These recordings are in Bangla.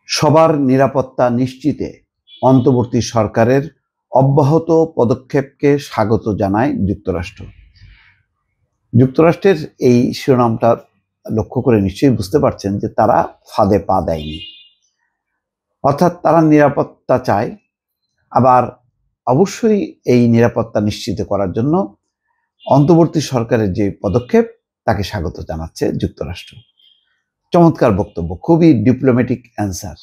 সবার নিরাপত্তা নিশ্চিতে অন্তর্বর্তী সরকারের অব্যাহত পদক্ষেপকে স্বাগত জানায় যুক্তরাষ্ট্র। যুক্তরাষ্ট্রের এই শিরোনামটা লক্ষ্য করে নিশ্চয়ই বুঝতে পারছেন যে তারা ফাঁদে পা দেয়নি, অর্থাৎ তারা নিরাপত্তা চায়। আবার অবশ্যই এই নিরাপত্তা নিশ্চিত করার জন্য অন্তর্বর্তী সরকারের যে পদক্ষেপ তাকে স্বাগত জানাচ্ছে যুক্তরাষ্ট্র। চমৎকার বক্তব্য, খুবই ডিপ্লোম্যাটিক অ্যান্সার।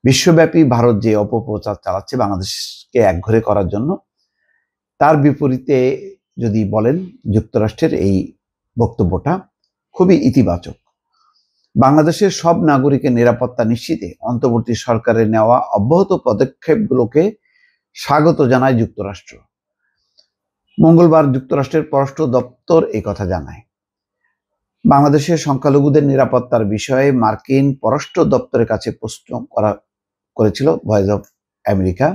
বিশ্বব্যাপী ভারত যে অপপ্রচার চালাচ্ছে বাংলাদেশকে একঘরে করার জন্য, তার বিপরীতে যদি বলেন যুক্তরাষ্ট্রের এই বক্তব্যটা খুবই ইতিবাচক। বাংলাদেশের সব নাগরিকের নিরাপত্তা নিশ্চিতে অন্তর্বর্তী সরকারের নেওয়া অব্যাহত পদক্ষেপগুলোকে স্বাগত জানায় যুক্তরাষ্ট্র। মঙ্গলবার যুক্তরাষ্ট্রের পররাষ্ট্র দপ্তর এই কথা জানায়। বাংলাদেশের সংখ্যালঘুদের নিরাপত্তার বিষয়ে মার্কিন পররাষ্ট্র দপ্তরের কাছে প্রশ্ন করেছিল ভয়েস অফ আমেরিকা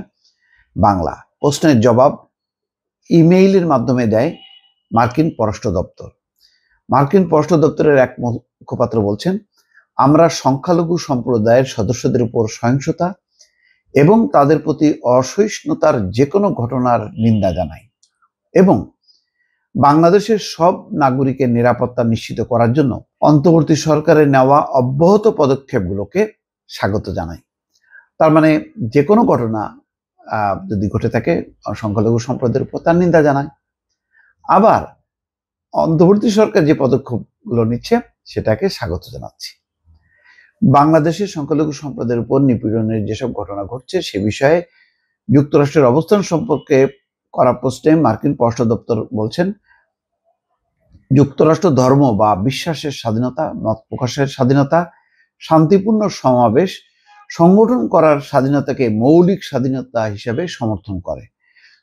বাংলা। প্রশ্নের জবাব ইমেইলের মাধ্যমে দেয় মার্কিন পররাষ্ট্র দপ্তর। মার্কিন পররাষ্ট্র দপ্তরের এক মুখপাত্র বলছেন, আমরা সংখ্যালঘু সম্প্রদায়ের সদস্যদের উপর সহিংসতা এবং তাদের প্রতি অসহিষ্ণুতার যে কোনো ঘটনার নিন্দা জানাই এবং বাংলাদেশের সব নাগরিকের নিরাপত্তা নিশ্চিত করার জন্য অন্তর্বর্তী সরকারের নেওয়া অব্যাহত পদক্ষেপগুলোকে স্বাগত জানাই। তার মানে যে কোনো ঘটনা যদি ঘটে থাকে সংখ্যালঘু সম্প্রদায়ের উপর তার নিন্দা জানায়। আবার অন্তর্বর্তী সরকার যে পদক্ষেপগুলো নিচ্ছে সেটাকে স্বাগত জানাচ্ছি। বাংলাদেশের সংখ্যালঘু সম্প্রদায়ের উপর নিপীড়নের যেসব ঘটনা ঘটছে সে বিষয়ে যুক্তরাষ্ট্রের অবস্থান সম্পর্কে করা প্রশ্নে মার্কিন পররাষ্ট্র দপ্তর বলছেন, যুক্তরাষ্ট্র ধর্ম বা বিশ্বাসের স্বাধীনতা, মত প্রকাশের স্বাধীনতা, শান্তিপূর্ণ সমাবেশ সংগঠন করার স্বাধীনতাকে মৌলিক স্বাধীনতা হিসেবে সমর্থন করে।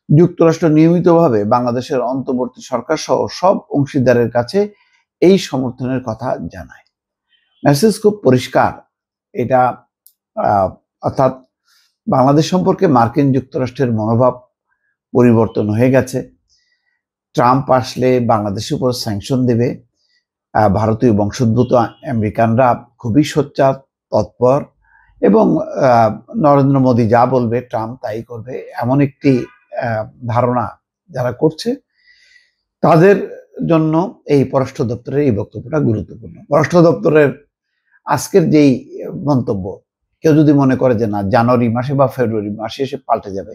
যুক্তরাষ্ট্র নিয়মিতভাবে বাংলাদেশের অন্তর্বর্তী সরকার সহ সব অংশীদারের কাছে এই সমর্থনের কথা জানায়। মেসেজ খুব পরিষ্কার। এটা অর্থাৎ বাংলাদেশ সম্পর্কে মার্কিন যুক্তরাষ্ট্রের মনোভাব পরিবর্তন হয়ে গেছে। ট্রাম্প আসলে বাংলাদেশের উপর স্যাংশন দেবে। ভারতীয় বংশোদ্ভূত আমেরিকানরা খুবই সোচ্চার, তৎপর এবং নরেন্দ্র মোদী যা বলবে ট্রাম্প তাই করবে, এমন একটি ধারণা যারা করছে তাদের জন্য এই পররাষ্ট্র দপ্তরের এই বক্তব্যটা গুরুত্বপূর্ণ। পররাষ্ট্র দপ্তরের আজকের যেই মন্তব্য, কেউ যদি মনে করে যে না জানুয়ারি মাসে বা ফেব্রুয়ারি মাসে এসে পাল্টে যাবে,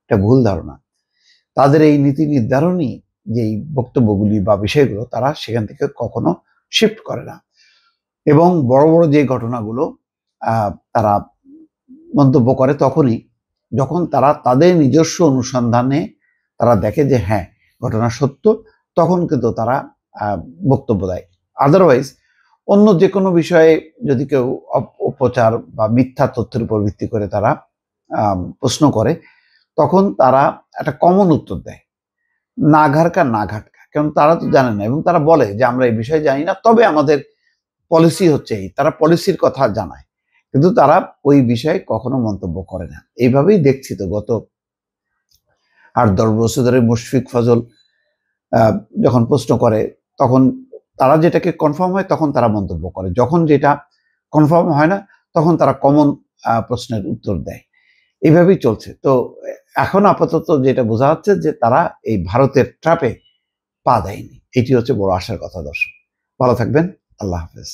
এটা ভুল ধারণা। তাদের এই নীতি নির্ধারণী যেই বক্তব্যগুলি বা বিষয়গুলো তারা সেখান থেকে কখনো শিফট করে না এবং বড় বড় যে ঘটনাগুলো তারা মন্তব্য করে তখনই যখন তারা তাদের নিজস্ব অনুসন্ধানে তারা দেখে যে হ্যাঁ ঘটনা সত্য, তখন কিন্তু তারা বক্তব্য দেয়। আদারওয়াইজ অন্য যে কোনো বিষয়ে যদি কেউ অপপ্রচার বা মিথ্যা তথ্যের উপর ভিত্তি করে তারা প্রশ্ন করে, তখন তারা একটা কমন উত্তর দেয়, না ঘাটকা না ঘাটকা, কারণ তারা তো জানে না এবং তারা বলে যে আমরা এই বিষয়ে জানি না, তবে আমাদের পলিসি হচ্ছে এই, তারা পলিসির কথা জানায় কিন্তু তারা ওই বিষয়ে কখনো মন্তব্য করে না। এইভাবেই দেখছি তো গত 8-10 বছর ধরে মুশফিক ফজল যখন প্রশ্ন করে তখন তারা যেটাকে কনফার্ম হয় তখন তারা মন্তব্য করে, যখন যেটা কনফার্ম হয় না তখন তারা কমন প্রশ্নের উত্তর দেয়। এইভাবেই চলছে। তো এখন আপাতত যেটা বোঝা যাচ্ছে যে তারা এই ভারতের ট্র্যাপে পা দেয়নি। এটি হচ্ছে বড় আশার কথা। দর্শক ভালো থাকবেন, আল্লাহ হাফেজ।